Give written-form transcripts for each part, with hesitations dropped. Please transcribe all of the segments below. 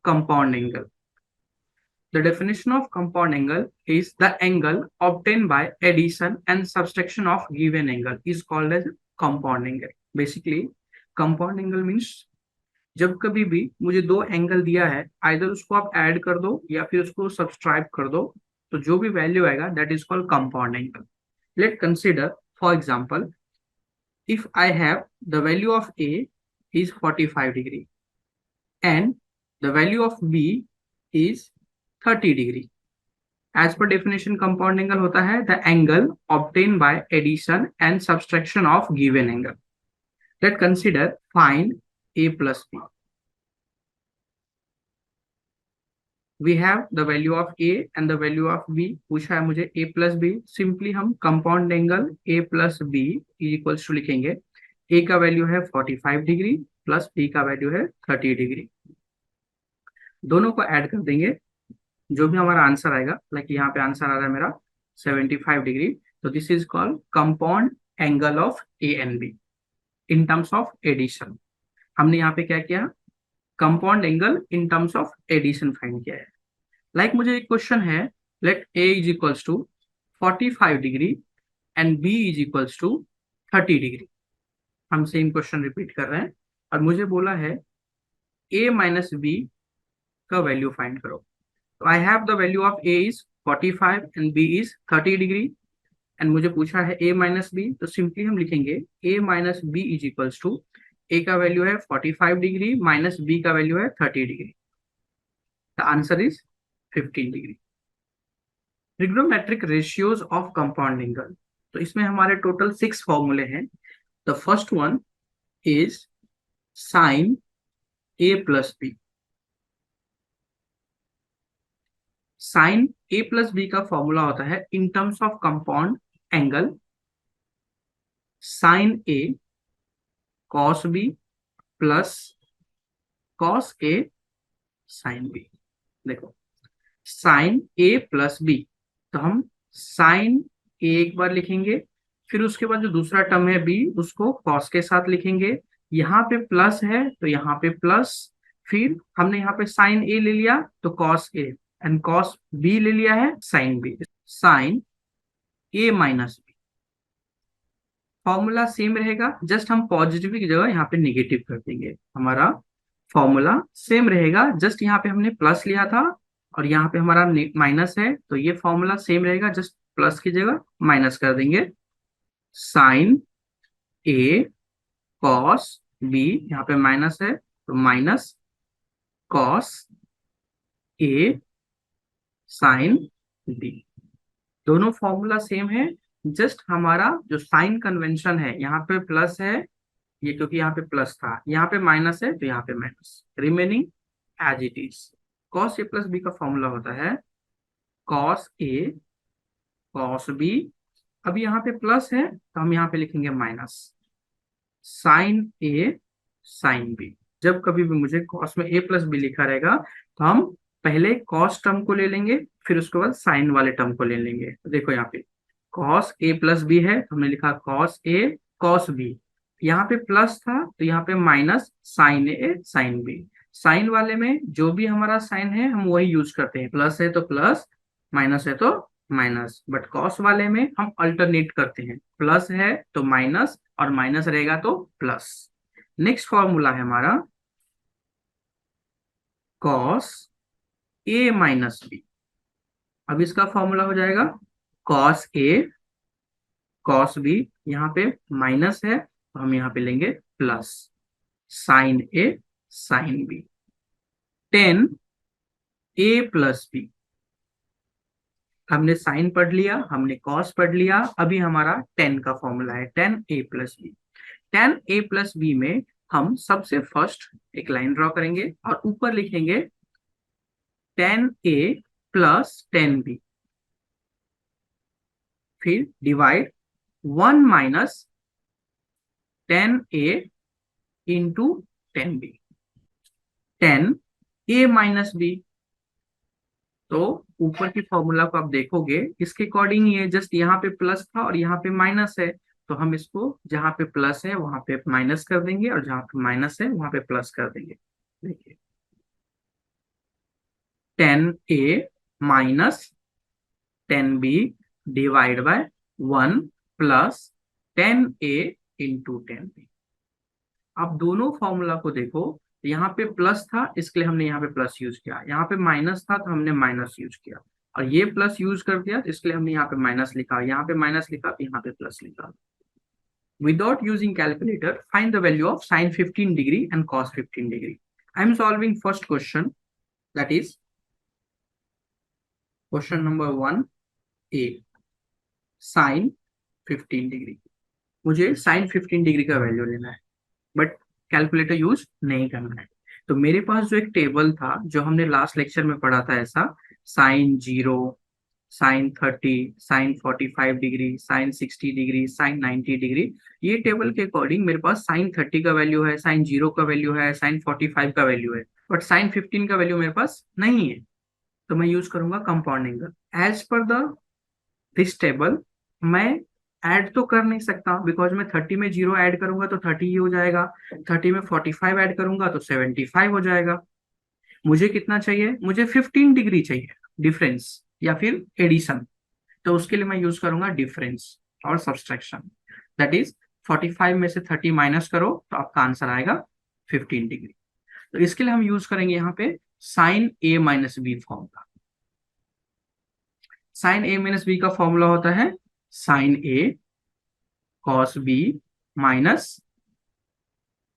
compound angle. The definition of compound angle is the angle obtained by addition and subtraction of given angle is called as compound angle. Basically, compound angle means जब कभी भी मुझे दो angle दिया है, either उसको आप add कर दो या फिर उसको सब्सट्रैक्ट कर दो, तो जो भी वैल्यू आएगा that is called compound angle. Late consider for example, if I have the value of A is 45 degree and the value of B is 30 degree. As per definition, compound angle होता है the angle obtained by addition and subtraction of given angle. Let's consider find A plus B. We have the value of A and the value of B. पूछा है मुझे A plus B. Simply हम compound angle A plus B equals to लिखेंगे. A का value है 45 degree plus B का value है 30 degree. दोनों को ऐड कर देंगे, जो भी हमारा आंसर आएगा, लाइक यहाँ पे आंसर आ रहा है मेरा 75 डिग्री, तो this is called compound angle of A and B in terms of addition. हमने यहाँ पे क्या किया, compound angle in terms of addition find किया है. लाइक मुझे एक क्वेश्चन है, let A is equals to 45 degree and B is equals to 30 degree. हम सेम क्वेश्चन रिपीट कर रहे हैं और मुझे बोला है a माइनस बी का वैल्यू फाइंड करो. तो I have the value of a is 45 and b is 30 degree and मुझे पूछा है a माइनस बी, तो सिंपली हम लिखेंगे a minus B is equals to a का वैल्यू है 45 डिग्री माइनस b का वैल्यू है 30 degree. The answer is 15 degree. Trigonometric ratios of compound angle. तो इसमें हमारे टोटल 6 फॉर्मूले हैं. The first one is sine a plus B. Sine a plus B का फॉर्मूला होता है in terms of compound angle sine a cos b plus cos a sine b. देखो sine a plus b, तो हम sign a एक बार लिखेंगे, फिर उसके बाद जो दूसरा टर्म है b उसको कॉस के साथ लिखेंगे. यहाँ पे प्लस है तो यहाँ पे प्लस, फिर हमने यहाँ पे साइन a ले लिया तो cos a and cos b ले लिया है sine b. Sine a minus b formula same रहेगा, जस्ट हम पॉजिटिव की जगह यहाँ पे नेगेटिव कर देंगे. हमारा फॉर्मूला सेम रहेगा, जस्ट यहाँ पे हमने प्लस लिया था और यहाँ पे हमारा माइनस है, तो ये फॉर्मूला सेम रहेगा, जस्ट प्लस की जगह माइनस कर देंगे. साइन a कॉस b, यहाँ पे माइनस है तो minus cos a sine b. दोनों फॉर्मूला सेम है, जस्ट हमारा जो साइन कन्वेंशन है, यहाँ पे प्लस है ये क्योंकि यहाँ पे प्लस था, यहाँ पे माइनस है तो यहाँ पे minus, remaining as it is. Cos A plus B का फॉर्मूला होता है कॉस ए कॉस बी. अब यहाँ पे प्लस है तो हम यहाँ पे लिखेंगे माइनस साइन ए साइन बी. जब कभी भी मुझे कॉस में a प्लस बी लिखा रहेगा तो हम पहले कॉस टर्म को ले लेंगे, फिर उसके बाद साइन वाले टर्म को ले लेंगे. तो देखो यहाँ पे कॉस a प्लस बी है तो हमने लिखा कॉस a कॉस b. यहाँ पे प्लस था तो यहाँ पे माइनस साइन ए साइन बी. साइन वाले में जो भी हमारा साइन है हम वही यूज करते हैं, प्लस है तो प्लस, माइनस है तो माइनस. बट कॉस वाले में हम अल्टरनेट करते हैं, प्लस है तो माइनस और माइनस रहेगा तो प्लस. नेक्स्ट फॉर्मूला है हमारा कॉस ए माइनस बी. अब इसका फॉर्मूला हो जाएगा कॉस ए कॉस बी. यहाँ पे माइनस है तो हम यहाँ पे लेंगे प्लस साइन ए साइन बी. टेन ए प्लस बी. हमने साइन पढ़ लिया, हमने कॉस पढ़ लिया, अभी हमारा टेन का फॉर्मूला है टेन ए प्लस बी. टेन ए प्लस बी में हम सबसे फर्स्ट एक लाइन ड्रॉ करेंगे और ऊपर लिखेंगे टेन ए प्लस टेन बी, फिर डिवाइड वन माइनस टेन ए इंटू टेन बी. टेन ए माइनस बी, तो ऊपर की फॉर्मूला को आप देखोगे इसके अकॉर्डिंग ये जस्ट यहाँ पे प्लस था और यहाँ पे माइनस है, तो हम इसको जहाँ पे प्लस है वहां पे माइनस कर देंगे और जहाँ पे माइनस है वहां पे प्लस कर देंगे. देखिए 10a minus 10b divide by 1 plus 10a into 10b। आप दोनों फॉर्मूला को देखो, यहाँ पे प्लस था इसके लिए हमने यहाँ पे प्लस यूज किया, यहाँ पे माइनस था तो हमने माइनस यूज किया, और ये प्लस यूज कर दिया तो इसके लिए हमने यहाँ पे माइनस लिखा, यहाँ पे माइनस लिखा तो यहाँ पे प्लस लिखा। Without using calculator, find the value of sin 15 degree and cos 15 degree. I am solving first question, that is question number 1a, sin 15 degree. मुझे sin 15 डिग्री का वैल्यू लेना है, बट कैलकुलेटर यूज नहीं करना है। तो मेरे पास जो एक टेबल था जो हमने लास्ट लेक्चर में पढ़ा था, ऐसा sine 0, sine 30, sine 45 degree, sine 60 degree, sine 90 degree, ये टेबल के अकॉर्डिंग मेरे पास साइन 30 का वैल्यू है, साइन 0 का वैल्यू है, साइन 45 का वैल्यू है, बट साइन 15 का वैल्यू मेरे पास नहीं है। तो मैं यूज करूंगा compound angle. As per the this table मैं ऐड तो कर नहीं सकता, बिकॉज मैं 30 में 0 ऐड करूंगा तो 30 ही हो जाएगा, 30 में 45 ऐड करूंगा तो 75 हो जाएगा। मुझे कितना चाहिए? मुझे 15 डिग्री चाहिए, डिफरेंस या फिर एडिशन। तो उसके लिए मैं यूज करूंगा डिफरेंस और सब्सट्रैक्शन, दैट इज 45 में से 30 माइनस करो तो आपका आंसर आएगा 15 डिग्री। तो इसके लिए हम यूज करेंगे यहाँ पे साइन ए माइनस बी फॉर्मूला। साइन ए माइनस बी का फॉर्मूला होता है sign A cos B minus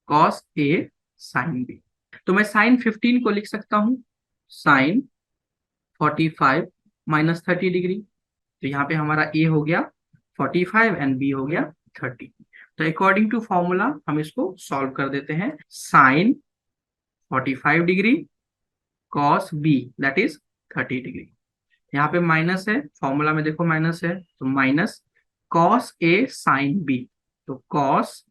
cos A sine B. तो मैं साइन 15 को लिख सकता हूं साइन 45 माइनस 30 डिग्री। तो यहाँ पे हमारा ए हो गया 45 एंड बी हो गया 30। तो अकॉर्डिंग टू फॉर्मूला हम इसको सॉल्व कर देते हैं। Sine 45 degree cos B that is 30 degree. यहाँ पे माइनस है, फॉर्मूला में देखो माइनस है, तो minus cos A sine B, तो कॉस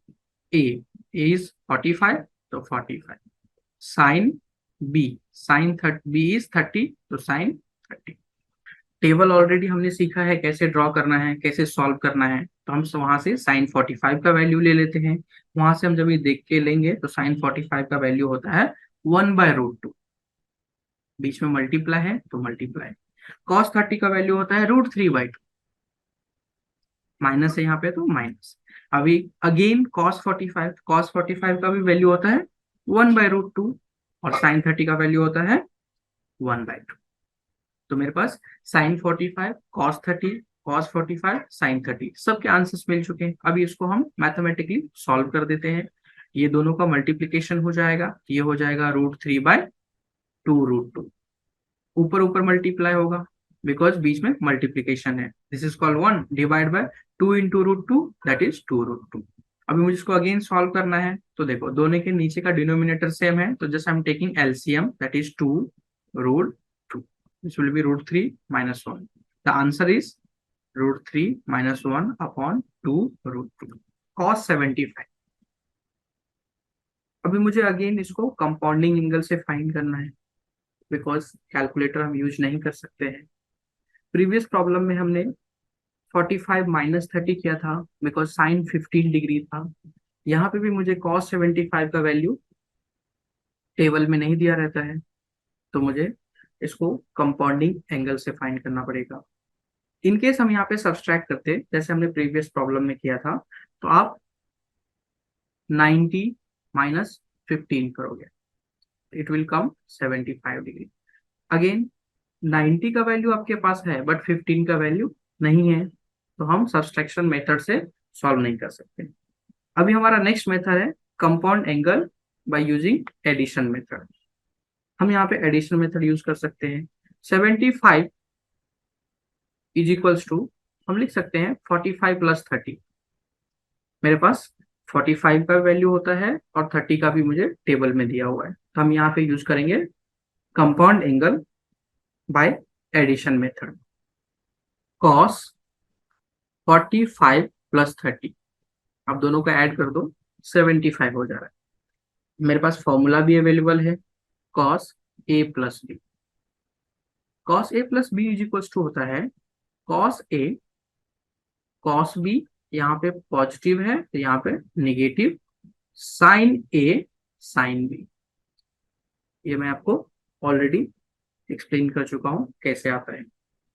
ए इज 45, तो 45 sine B, sine 30 B is 30, तो साइन 30। टेबल ऑलरेडी हमने सीखा है कैसे ड्रॉ करना है, कैसे सॉल्व करना है, तो हम वहां से साइन 45 का वैल्यू ले लेते हैं। वहां से हम जब ये देख के लेंगे तो साइन 45 का वैल्यू होता है 1/√2, बीच में मल्टीप्लाई है तो मल्टीप्लाई। कॉस 30 का वैल्यू होता है √3/2, माइनस है यहाँ पे तो माइनस। अभी अगेन कॉस 45 का भी वैल्यू होता है 1/√2, और साइन 30 का वैल्यू होता है 1/2। तो मेरे पास साइन 45, कॉस 30, कॉस 45, साइन 30 सबके आंसर्स मिल चुके हैं। अभी इसको हम मैथमेटिकली सॉल्व कर देते हैं। ये दोनों का मल्टीप्लीकेशन हो जाएगा, ये हो जाएगा √3/2√2, ऊपर ऊपर मल्टीप्लाई होगा बिकॉज बीच में मल्टीप्लीकेशन है। This is called 1 divide bye 2 into √2 that is 2√2। अभी मुझे इसको अगेन सॉल्व करना है, तो देखो दोनों के नीचे का डिनोमिनेटर सेम है, तो just I am taking LCM that is 2√2, this will be √3 minus 1। The answer is √3 minus 1 upon 2√2 cos 75। अभी मुझे अगेन इसको कंपाउंडिंग एंगल से फाइंड करना है, बिकॉज कैलकुलेटर हम यूज नहीं कर सकते हैं। प्रीवियस प्रॉब्लम में हमने 45 माइनस 30 किया था बिकॉज साइन 15 डिग्री था। यहाँ पे भी मुझे cos 75 का वैल्यू टेबल में नहीं दिया रहता है, तो मुझे इसको कंपाउंडिंग एंगल से फाइंड करना पड़ेगा। इनकेस हम यहाँ पे सब्सट्रैक्ट करते जैसे हमने प्रीवियस प्रॉब्लम में किया था, तो आप 90 माइनस 15 करोगे, it will come 75 degree. Again 90 का वैल्यू आपके पास है बट 15 का वैल्यू नहीं है, तो हम सब्सट्रैक्शन मेथड से सॉल्व नहीं कर सकते। अभी हमारा नेक्स्ट मेथड है compound angle by using addition method. हम यहाँ पे एडिशन मेथड यूज कर सकते हैं। 75 इज इक्वल्स टू, हम लिख सकते हैं 45 प्लस 30। मेरे पास 45 का वैल्यू होता है और 30 का भी मुझे टेबल में दिया हुआ है, तो हम यहाँ पे यूज करेंगे compound angle by addition method. Cos 45 plus 30, आप दोनों का ऐड कर दो 75 हो जा रहा है। मेरे पास फॉर्मूला भी अवेलेबल है cos A plus B. Cos A plus B is equal to होता है कॉस ए कॉस बी, यहाँ पे पॉजिटिव है तो यहाँ पे निगेटिव, साइन ए साइन बी। ये मैं आपको ऑलरेडी एक्सप्लेन कर चुका हूँ कैसे आता है।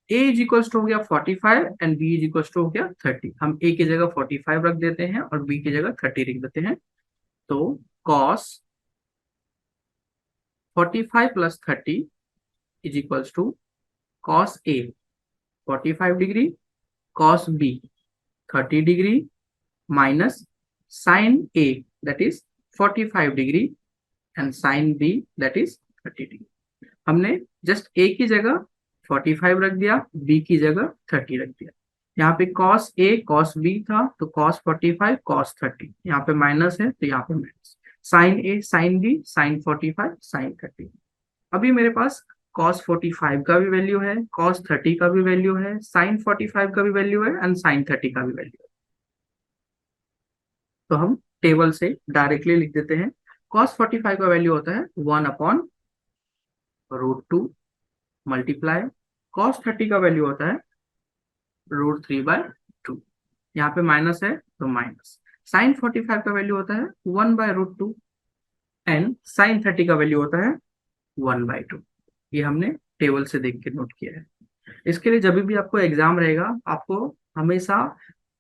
a इज इक्वल्स टू हो गया 45 and b is equals to हो गया 30। हम a की जगह 45 रख देते हैं और b की जगह 30 रख देते हैं। तो cos 45 plus 30 is equals to cos a 45 degree, cos b 30 degree, minus sin a that is 45 degree and sin b that is 30 degree. हमने जस्ट a की जगह 45 रख दिया, b की जगह 30 रख दिया। यहाँ पे cos a cos b था तो cos 45 cos 30, यहाँ पे माइनस है तो यहाँ पे minus, sin a sin b sin 45 sin 30। अभी मेरे पास cos 45 का भी वैल्यू है, cos 30 का भी वैल्यू है, sin 45 का भी वैल्यू है एंड sin 30 का भी वैल्यू है। तो हम टेबल से डायरेक्टली लिख देते हैं। cos 45 का वैल्यू होता है 1/√2 मल्टीप्लाई, cos 30 का वैल्यू होता है √3/2। यहाँ पे माइनस है तो माइनस, sin 45 का वैल्यू होता है 1/√2 एंड sin 30 का वैल्यू होता है 1/2। ये हमने टेबल से देख के नोट किया है। इसके लिए जब भी आपको एग्जाम रहेगा, आपको हमेशा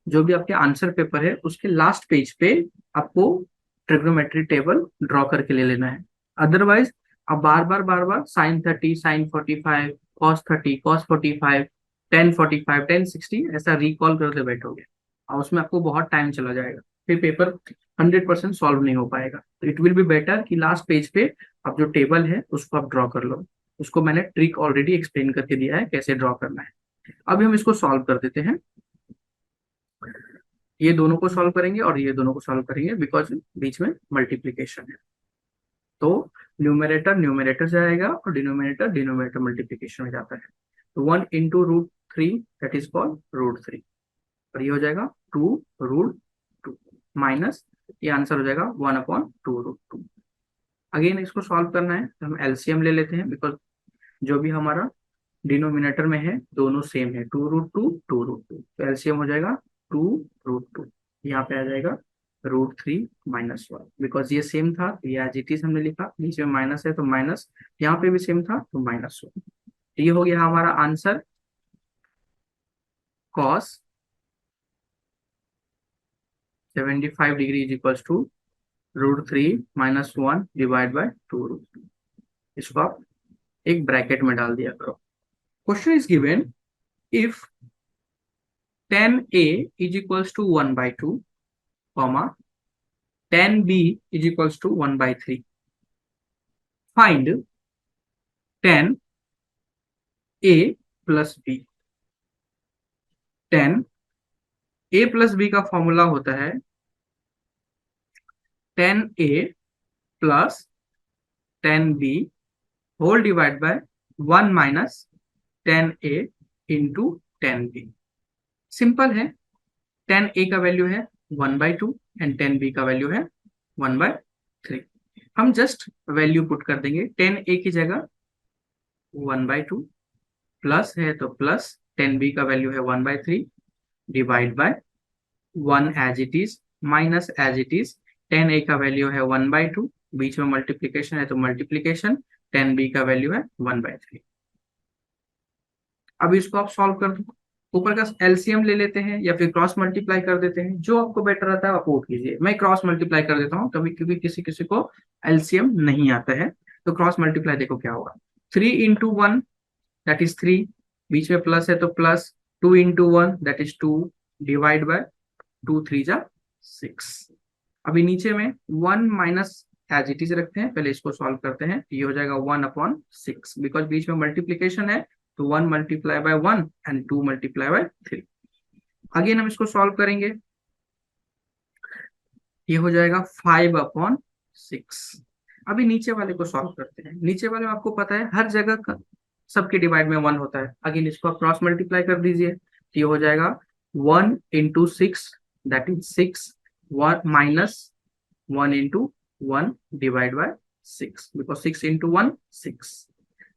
जो भी आपके आंसर पेपर है उसके लास्ट पेज पे आपको ट्रिग्नोमेट्री टेबल ड्रॉ करके ले लेना है। अदरवाइज आप बार बार sine 30 sine 45 cos 30 cos 45 tan 45 tan 60 ऐसा रिकॉल करते बैठोगे और उसमें आपको बहुत टाइम चला जाएगा, फिर पेपर 100% सॉल्व नहीं हो पाएगा। तो इट विल बी बेटर कि लास्ट पेज पे आप जो टेबल है उसको आप ड्रॉ कर लो। उसको मैंने ट्रिक ऑलरेडी एक्सप्लेन करके दिया है कैसे ड्रॉ करना है। अभी हम इसको सॉल्व कर देते हैं। ये दोनों को सॉल्व करेंगे और ये दोनों को सॉल्व करेंगे बिकॉज बीच में मल्टीप्लीकेशन है। तो न्यूमरेटर न्यूमरेटर जाएगा और डिनोमिनेटर डिनोमिनेटर मल्टीप्लीकेशन में जाता है। तो 1 × √3 दैट इज कॉल्ड √3 और ये हो जाएगा 2√2 माइनस ये आंसर हो जाएगा 1/2√2। अगेन इसको सॉल्व करना है तो हम एलसीएम ले लेते हैं बिकॉज जो भी हमारा डिनोमिनेटर में है दोनों सेम है, 2√2 2√2, तो एलसीएम हो जाएगा 2√2। यहाँ पे आ जाएगा √3 - 1 बिकॉज ये सेम था तो ये एज इट इज हमने लिखा, नीचे में माइनस है तो माइनस, यहाँ पे भी सेम था तो -1। तो ये हो गया हमारा answer cos 75 degree is equals to √3 - 1 divide by 2√2। इसको आप एक ब्रैकेट में डाल दिया करो। Question is given if tan A is equals to 1/2, comma tan B is equals to 1/3. Find tan A plus B। tan A plus B का formula होता है tan A plus tan B whole divide by 1 minus tan A into tan B। Simple है, tan A का value है 1/2 and tan B का value है 1/3। हम just value put कर देंगे, tan A की जगह 1/2 प्लस है तो प्लस tan B का वैल्यू है 1/3 divide by 1 as it is minus as it is tan A का वैल्यू है 1/2, बीच में मल्टीप्लीकेशन है तो मल्टीप्लीकेशन, tan B का वैल्यू है 1/3। अब इसको आप सॉल्व कर दो, ऊपर का एलसीएम ले लेते हैं या फिर क्रॉस मल्टीप्लाई कर देते हैं, जो आपको बेटर रहता है आप वोट कीजिए। मैं क्रॉस मल्टीप्लाई कर देता हूँ कभी, क्योंकि किसी किसी को एलसीएम नहीं आता है। तो क्रॉस मल्टीप्लाई देखो क्या होगा, 3 × 1 दैट इज 3, बीच में प्लस है तो plus, 2 × 1 that is 2 divide by 2 3 जा 6। अभी नीचे में 1 माइनस एज इट इज रखते हैं, पहले इसको सॉल्व करते हैं। ये हो जाएगा 1/6 बिकॉज बीच में मल्टीप्लीकेशन है तो 1 multiply by 1 and 2 multiply by 3। Again हम इसको सॉल्व करेंगे, ये हो जाएगा 5/6। अभी नीचे वाले को सॉल्व करते हैं। नीचे वाले में आपको पता है हर जगह सबके डिवाइड में 1 होता है। अगेन इसको आप क्रॉस मल्टीप्लाई कर दीजिए तो ये हो जाएगा 1 × 6 that is 6, 1 minus 1 × 1 divide by 6 because 6 × 1 6।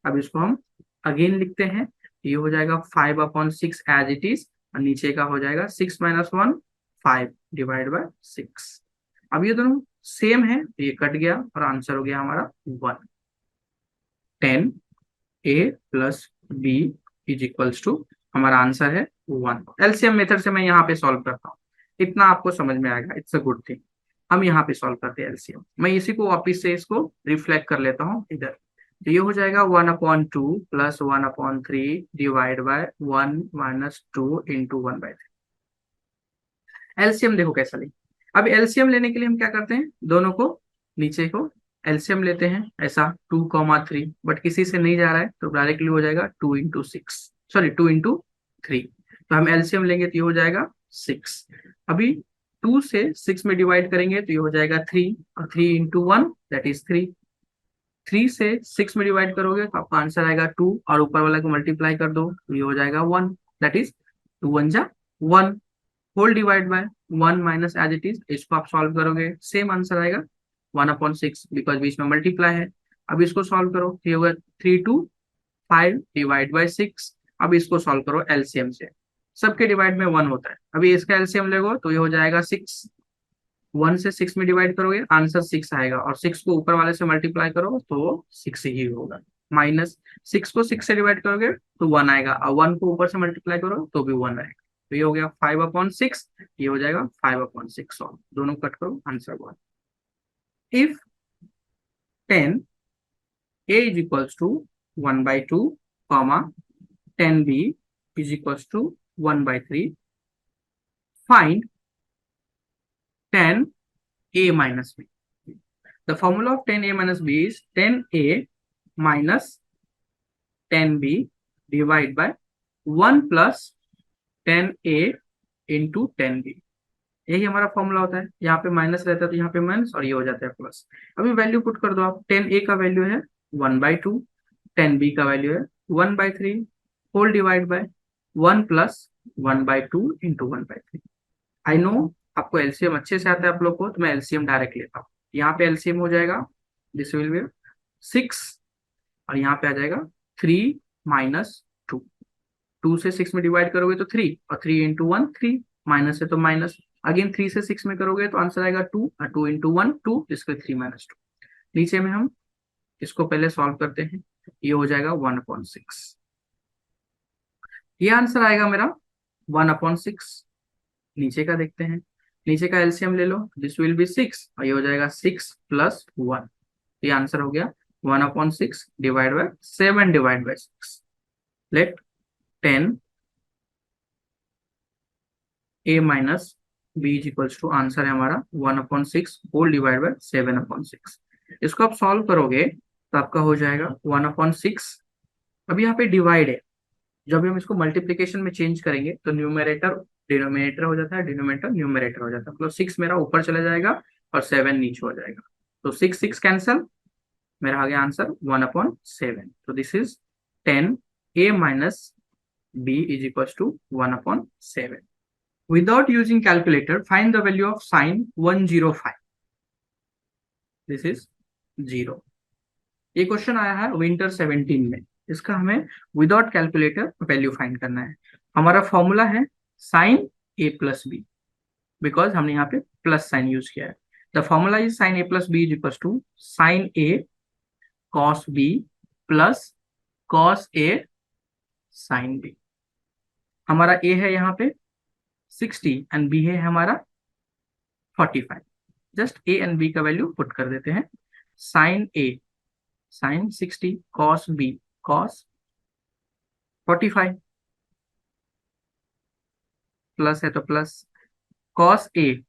अब इसको हम अगेन लिखते हैं, ये हो जाएगा 5/6 एज इट इज और नीचे का हो जाएगा 6 - 1 5 डिवाइड बाय 6। अब ये दोनों सेम है तो ये कट गया और आंसर हो गया हमारा 1। 10 A plus B is equals to, हमारा आंसर है 1। एलसीएम मेथड से मैं यहाँ पे सॉल्व करता हूँ, इतना आपको समझ में आएगा, इट्स अ गुड थिंग। हम यहाँ पे सॉल्व करते हैं एलसीएम। मैं इसी को वापिस से इसको रिफ्लेक्ट कर लेता हूँ इधर। तो ये हो जाएगा 1/2 प्लस 1/3 डिवाइड बाय 1 - 2 × 1/3। एलसीएम देखो कैसा ले। अब एलसीएम लेने के लिए हम क्या करते हैं, दोनों को नीचे को एलसीएम लेते हैं ऐसा 2, 3, बट किसी से नहीं जा रहा है तो डायरेक्टली हो जाएगा 2 × 6, सॉरी 2 × 3। तो हम एलसीएम लेंगे तो ये हो जाएगा 6। अभी 2 से 6 में डिवाइड करेंगे तो ये हो जाएगा 3, और 3 × 1 दैट इज 3। 3 से 6 में डिवाइड करोगे तो आपका आंसर आएगा 2, और ऊपर वाला को मल्टीप्लाई कर दो तो ये हो जाएगा 1, that is 2 × 1 whole divide by 1 minus as it is. इसको आप सॉल्व करोगे सेम आंसर आएगा 1/6, बिकॉज बीच में मल्टीप्लाई है। अब इसको सॉल्व करो तो ये होगा 3 × 5 डिवाइड बाय 6। अब इसको सॉल्व करो एलसीएम से, सबके डिवाइड में 1 होता है। अभी इसका एलसीएम लगो तो ये हो जाएगा 6। 1 से 6 में डिवाइड करोगे आंसर 6 आएगा, और 6 को ऊपर वाले से मल्टीप्लाई करो तो 6 ही होगा। माइनस 6 को 6 से डिवाइड करोगे तो 1 आएगा, और 1 को ऊपर से मल्टीप्लाई करो तो भी 1 आएगा। तो ये हो गया 5/6, ये हो जाएगा 5/6 सॉल्व। दोनों कट करो, answer 1। If 10 a is equals to 1/2, comma 10b is equals to 1/3, find 10a minus b. The formula of 10a minus b is 10a minus 10b divided by 1 plus 10a into 10b। यही हमारा formula होता है। यहाँ पे minus रहता है तो यहाँ पे माइनस, और ये हो जाता है प्लस। अभी वैल्यू पुट कर दो आप। 10a का वैल्यू है 1/2, 10b का वैल्यू है 1/3, whole divide by 1 plus 1/2 into 1/3। I know आपको एलसीएम अच्छे से आता है आप लोग को, तो मैं एलसीएम डायरेक्ट लेता हूँ। यहाँ पे एलसीएम हो जाएगा, दिस विल बी 6, और यहाँ पे आ जाएगा 3 - 2। 2 से 6 में डिवाइड करोगे तो 3, और 3 × 1 3, माइनस है तो माइनस। अगेन 3 से 6 में करोगे तो आंसर आएगा 2, और 2 × 1 2, इसके 3 - 2। नीचे में हम इसको पहले सॉल्व करते हैं, ये हो जाएगा 1/6। ये आंसर आएगा मेरा 1/6। नीचे का देखते हैं, नीचे का एलसीएम ले लो, दिस विल बी 6, और ये हो जाएगा 6 + 1। ये आंसर हो गया 1/6 divide by 7 divide by 6। Let 10 a minus b is equals to, answer है हमारा 1/6 होल डिवाइड बाय 7/6। इसको आप सॉल्व करोगे तो आपका हो जाएगा 1/6। अब यहाँ पे डिवाइड है, जब हम इसको मल्टीप्लीकेशन में चेंज करेंगे तो न्यूमरेटर डिनोमिनेटर हो जाता है, डिनोमिनेटर न्यूमरेटर हो जाता है। मतलब 6 मेरा ऊपर चला जाएगा और 7 नीचे हो जाएगा, तो 6 6 कैंसल, मेरा आ गया आंसर 1/7। तो this is 10a minus b is equals to 1/7। Without using calculator, find the value of sin 105। This is 0। ये क्वेश्चन आया है विंटर 17 में। इसका हमें विदाउट कैलकुलेटर वैल्यू फाइंड करना है। हमारा फॉर्मूला है sine a plus B, because हमने यहाँ पे प्लस साइन यूज किया है। The formula is sine a plus B is equal to sine a cos b plus cos a sine b। हमारा a है यहाँ पे 60 एंड b है हमारा 45। जस्ट a एंड b का वैल्यू पुट कर देते हैं। Sine a sine 60 cos b cos 45, plus है तो plus, cos a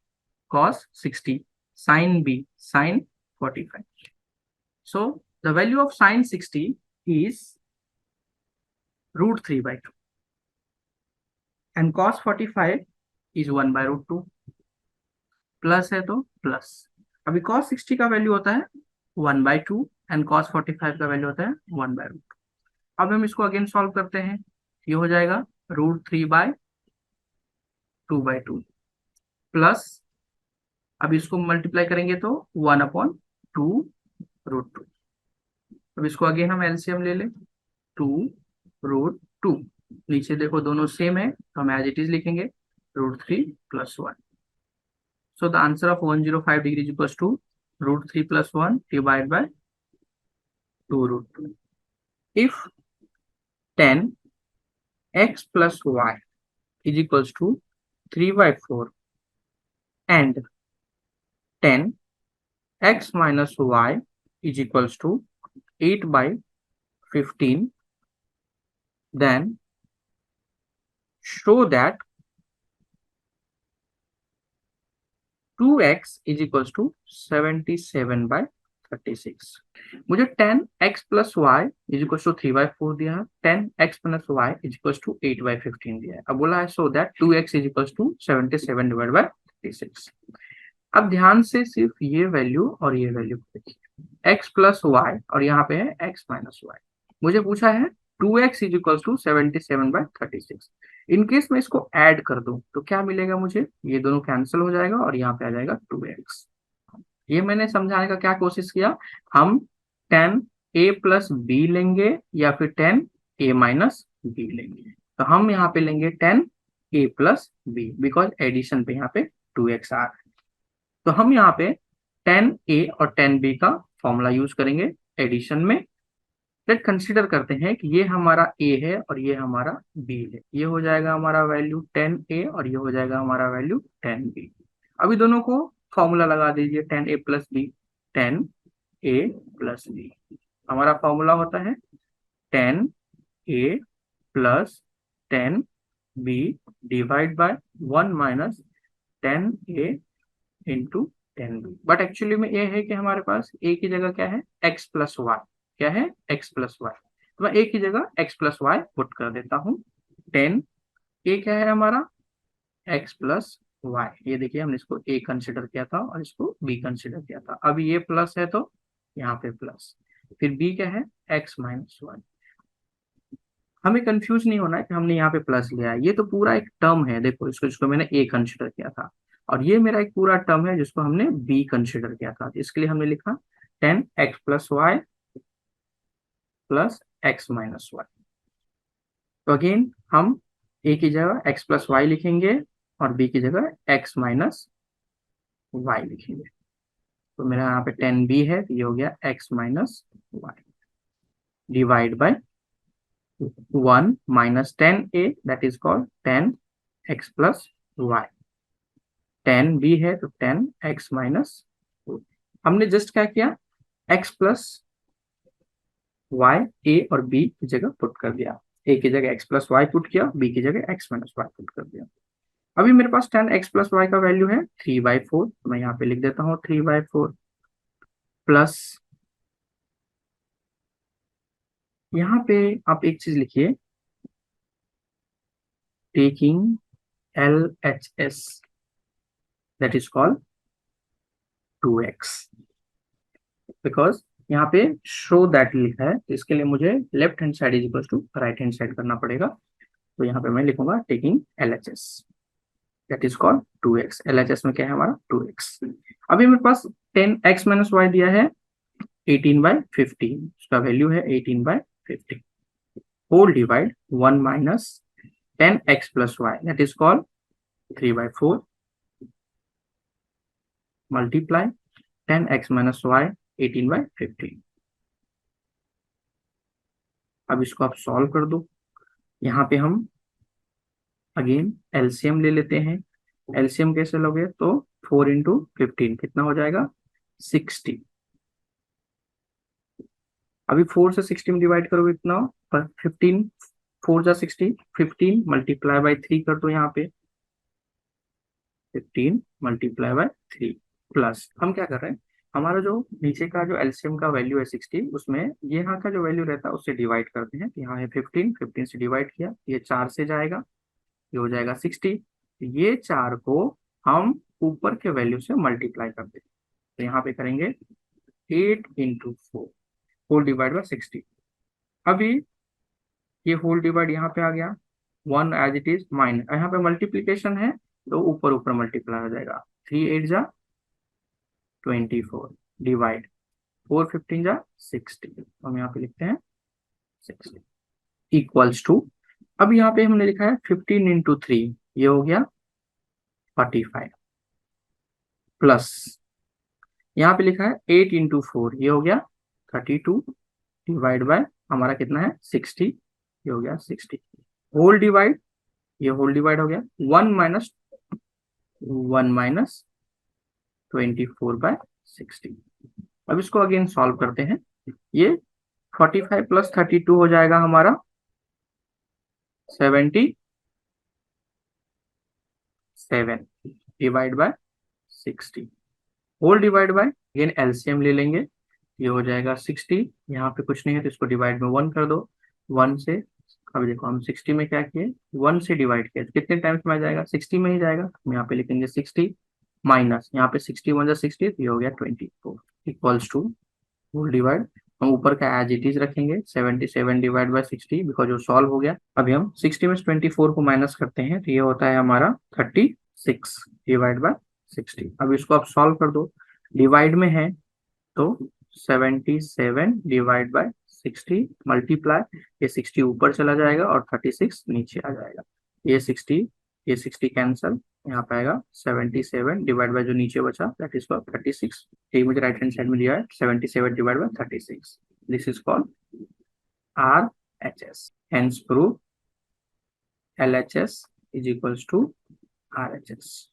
cos 60 sin b sin 45। So the value of sin 60 is √3/2 and cos 45 is 1/√2। Plus है तो प्लस। अभी cos 60 का वैल्यू होता है 1/2 एंड cos 45 का वैल्यू होता है 1/√2। अब हम इसको अगेन सॉल्व करते हैं, ये हो जाएगा √3/2/2 प्लस, अब इसको मल्टीप्लाई करेंगे तो 1/2√2। अब इसको अगेन हम एलसीएम ले लें, 2√2। नीचे देखो दोनों सेम है तो हम एज इट इज लिखेंगे √3 + 1। So the answer of 105 degree is equal to √3 + 1 divide by 2√2। If 10x plus y is equals to 3/4 and 10x minus y is equals to 8/15, then show that 2x is equals to 77/36। मुझे 10x plus y is equals to 3/4 दिया है, 10x plus y is equals to 8/15 दिया है। अब बोला है so that 2x is equals to 77/36। अब ध्यान से सिर्फ ये वैल्यू और ये वैल्यू देखिए, x प्लस वाई और यहाँ पे है x माइनस वाई। मुझे पूछा है 2x is equal to 77/36। In case मैं इसको ऐड कर दूं तो क्या मिलेगा मुझे, ये दोनों कैंसिल हो जाएगा और यहाँ पे आ जाएगा 2x। ये मैंने समझाने का क्या कोशिश किया, हम 10a प्लस बी लेंगे या फिर 10a माइनस बी लेंगे। तो हम यहाँ पे लेंगे 10a plus B because addition पे यहाँ पे 2x आ रहा है। तो हम यहाँ पे 10a और 10b का फॉर्मूला यूज करेंगे एडिशन में। लेट कंसीडर करते हैं कि ये हमारा a है और ये हमारा b है। ये हो जाएगा हमारा वैल्यू 10a और ये हो जाएगा हमारा वैल्यू 10b। अभी दोनों को फॉर्मूला लगा दीजिए 10a plus B, 10a plus B. हमारा फॉर्मूला होता है 10a plus 10b divide by 1 minus 10a into 10b। But actually में ये है कि हमारे पास a की जगह क्या है, x प्लस वाई। क्या है, x प्लस वाई। तो मैं a की जगह x प्लस वाई पुट कर देता हूँ। 10 a क्या है हमारा, x प्लस वाई। ये देखिए हमने इसको a कंसिडर किया था और इसको b कंसिडर किया था। अब ये प्लस है तो यहाँ पे प्लस, फिर b क्या है, x माइनस वाई। हमें कंफ्यूज नहीं होना है कि हमने यहाँ पे प्लस लिया है, ये तो पूरा एक टर्म है। देखो इसको, जिसको मैंने a कंसिडर किया था और ये मेरा एक पूरा टर्म है जिसको हमने b कंसिडर किया था। इसके लिए हमने लिखा 10x plus Y plus x minus Y. तो अगेन हम a की जगह x प्लस वाई लिखेंगे और b की जगह x माइनस वाई लिखेंगे। तो मेरा यहाँ पे 10b है तो ये हो गया x minus Y divide by 1 minus 10a that is called 10x plus Y. 10b है तो 10x माइनस, हमने जस्ट क्या किया, x प्लस वाई a और b की जगह पुट कर दिया। a की जगह x प्लस वाई पुट किया, b की जगह x माइनस वाई पुट कर दिया। अभी मेरे पास 10x प्लस वाई का वैल्यू है 3/4। मैं यहाँ पे लिख देता हूँ 3/4 प्लस, यहाँ पे आप एक चीज लिखिए, taking LHS that is called 2x। Because यहाँ पे शो दैट लिखा है तो इसके लिए मुझे left hand side is equal to right hand side करना पड़ेगा। तो यहाँ पे मैं लिखूंगा taking LHS that is called 2x। LHS में क्या है हमारा 2x। अभी मेरे पास 10x माइनस वाई दिया है 18/15, उसका वैल्यू है 18/15 whole divide 1 minus 10x plus Y that is called 3/4 multiply 10x minus Y 18/15। अब इसको आप सॉल्व कर दो। यहाँ पे हम अगेन एलसीएम ले लेते हैं। एलसीएम कैसे लोगे, तो 4 इंटू 15 कितना हो जाएगा 60। अभी 4 से 60 में डिवाइड करोगे इतना, पर 15 4 जा 60, 15 मल्टीप्लाई बाई 3 कर दो यहाँ पे, 15 मल्टीप्लाई बाई 3 प्लस हम क्या कर रहे हैं, हमारा जो नीचे का जो एलसीएम का वैल्यू है 60, उसमें ये यहाँ का जो वैल्यू रहता है उससे डिवाइड करते हैं। यहाँ है 15, 15 से डिवाइड किया, ये 4 से जाएगा, ये हो जाएगा 60। ये 4 को हम ऊपर के वैल्यू से मल्टीप्लाई कर देंगे। तो यहाँ पे करेंगे 8 इंटू 4 होल डिवाइड बाई 60। अभी ये होल डिवाइड यहाँ पे आ गया, 1 एज इट इज माइनस, यहाँ पे मल्टीप्लीकेशन है तो ऊपर ऊपर मल्टीप्लाई हो जाएगा। 3 8 जा 24 डिवाइड 4 15 जा 60, हम यहाँ पे लिखते हैं 60 इक्वल्स टू, अब यहाँ पे हमने लिखा है 15 इंटू 3, ये हो गया 45 प्लस यहाँ पे लिखा है 8 इंटू 4, ये हो गया 32 डिवाइड बाय हमारा कितना है 60 ये हो गया 60। होल डिवाइड, ये होल डिवाइड हो गया 1 माइनस 24/60। अब इसको अगेन सॉल्व करते हैं। ये 45 प्लस 32 हो जाएगा हमारा 77 divide by 60। Whole divide by, again LCM ले लेंगे। ये हो जाएगा 60, यहाँ पे कुछ नहीं है तो इसको डिवाइड में 1 कर दो। 1 से, अभी देखो हम 60 में क्या किए, 1 से डिवाइड किया तो कितने टाइम्स में आ जाएगा, 60 में ही जाएगा। हम यहाँ पे लिखेंगे 60 माइनस, यहाँ पे 60 1 जा 60, तो ये हो गया 24 इक्वल्स टू होल डिवाइड। हम ऊपर का एज इट इज रखेंगे 77 डिवाइड बाय 60 बिकॉज वो सॉल्व हो गया। अभी हम 60 में से 24 को माइनस करते हैं तो ये होता है हमारा 36 डिवाइड बाय 60। अब इसको आप सॉल्व कर दो, डिवाइड में है तो 77 डिवाइड बाय 60 मल्टीप्लाई, ये 60 ऊपर चला जाएगा और 36 नीचे आ जाएगा। ये 60 कैंसल, यहाँ पे आएगा 77 डिवाइड बाय जो नीचे बचा दैट इज फॉर 36। ये मुझे राइट हैंड साइड में दिया है 77 divide by 36। This is called RHS। Hence prove LHS is equals to RHS।